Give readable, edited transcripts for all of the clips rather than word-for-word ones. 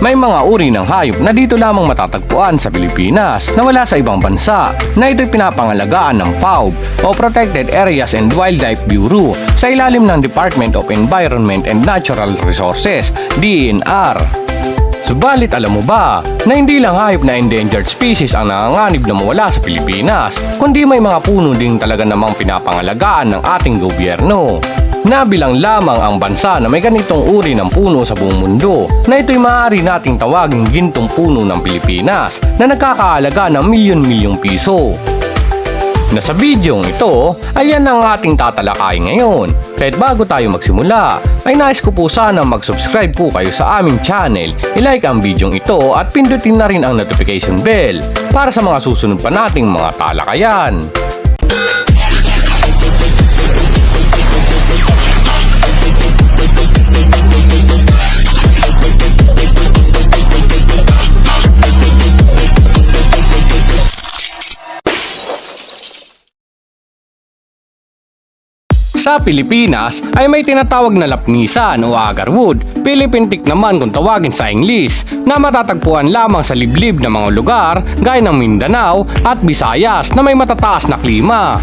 May mga uri ng hayop na dito lamang matatagpuan sa Pilipinas na wala sa ibang bansa na ito'y pinapangalagaan ng PAWB o Protected Areas and Wildlife Bureau sa ilalim ng Department of Environment and Natural Resources, DENR. Subalit alam mo ba na hindi lang hayop na endangered species ang nanganganib na mawala sa Pilipinas, kundi may mga puno din talaga namang pinapangalagaan ng ating gobyerno. Nabilang lamang ang bansa na may ganitong uri ng puno sa buong mundo na ito'y maaari nating tawaging gintong puno ng Pilipinas na nagkakaalaga ng milyon-milyong piso. Na sa bidyong ito ay yan ang ating tatalakayin ngayon. Kahit bago tayo magsimula, ay nais ko po sana mag-subscribe po kayo sa aming channel, i-like ang bidyong ito at pindutin na rin ang notification bell para sa mga susunod pa nating mga talakayan. Sa Pilipinas ay may tinatawag na lapnisan o agarwood, Philippine teak naman kung tawagin sa English, na matatagpuan lamang sa liblib na mga lugar gaya ng Mindanao at Visayas na may matataas na klima.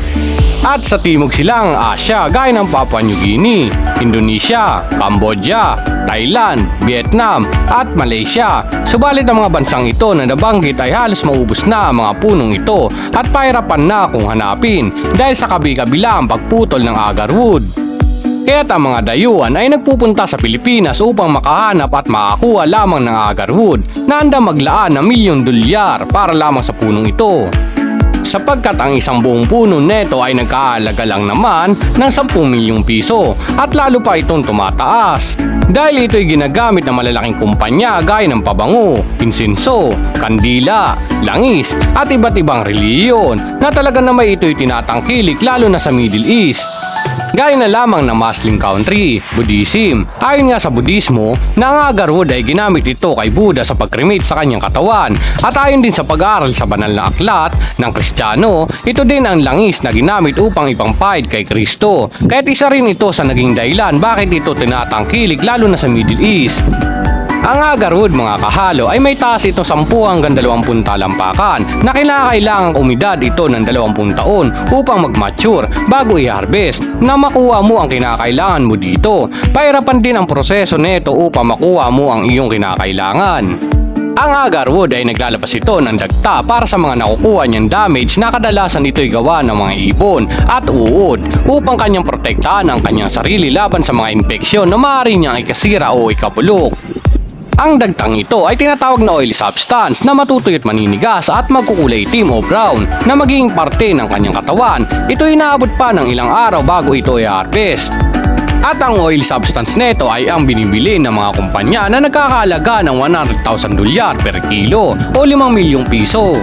At sa Timog Silangang Asya gaya ng Papua New Guinea, Indonesia, Cambodia, Thailand, Vietnam at Malaysia. Subalit ang mga bansang ito na nabanggit ay halos maubos na ang mga punong ito at pahirapan na kung hanapin dahil sa kabi-kabila ang pagputol ng agarwood. Kaya't ang mga dayuhan ay nagpupunta sa Pilipinas upang makahanap at makakuha lamang ng agarwood na handang maglaan ng $1,000,000 para lamang sa punong ito. Sapagkat ang isang buong puno neto ay nagkaalaga lang naman ng 10 milyong piso at lalo pa itong tumataas. Dahil ito'y ginagamit ng malalaking kumpanya gaya ng pabango, insinso, kandila, langis at iba't ibang reliyon na talaga naman ito'y tinatangkilik lalo na sa Middle East. Gaya na lamang ng Muslim country, Buddhism. Ayon nga sa Budismo, na ang agarwood ay ginamit ito kay Buddha sa pag-cremate sa kanyang katawan. At ayon din sa pag-aaral sa banal na aklat ng Kristiyano, ito din ang langis na ginamit upang ipangpahid kay Kristo. Kaya't isa rin ito sa naging dahilan bakit ito tinatangkilik lalo na sa Middle East. Ang agarwood mga kahalo ay may taas ito 10 hanggang 20 talampakan na kailangang umidad ito ng 20 taon upang mag-mature bago i-harvest na makuha mo ang kinakailangan mo dito. Pahirapan din ang proseso nito upang makuha mo ang iyong kinakailangan. Ang agarwood ay naglalabas ito ng dagta para sa mga nakukuha niyang damage na kadalasan ito'y gawa ng mga ibon at uod upang kanyang protektahan ang kanyang sarili laban sa mga infeksyon na maaari niyang ikasira o ikabulok. Ang dagtang ito ay tinatawag na oily substance na matutuyot maninigas at magkukulay itim o brown na magiging parte ng kanyang katawan. Ito ay inaabot pa ng ilang araw bago ito i-harvest. At ang oil substance nito ay ang binibili ng mga kumpanya na nagkakahalaga ng $100,000 per kilo o 5 milyong piso.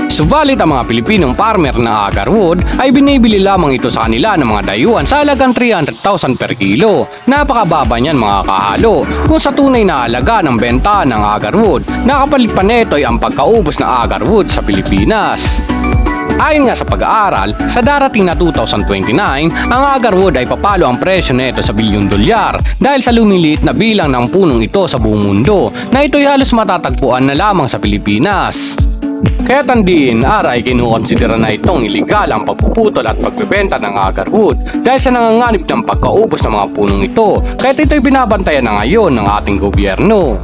Subalit ang mga Pilipinong farmer na agarwood ay binibili lamang ito sa kanila ng mga dayuhan sa halagang 300,000 per kilo. Napakababa niyan mga kahalo kung sa tunay na halaga ng benta ng agarwood. Nakapalit pa nito ay ang pagkaubos ng agarwood sa Pilipinas. Ayon nga sa pag-aaral, sa darating na 2029, ang agarwood ay papalo ang presyo nito sa $1,000,000 dahil sa lumiliit na bilang ng punong ito sa buong mundo na ito'y halos matatagpuan na lamang sa Pilipinas. Kaya ang DENR ay kinukonsidera na itong iligal ang pagpuputol at pagbebenta ng agarwood dahil sa nanganganib ng pagkaubos ng mga punong ito. Kaya ito'y binabantayan na ngayon ng ating gobyerno.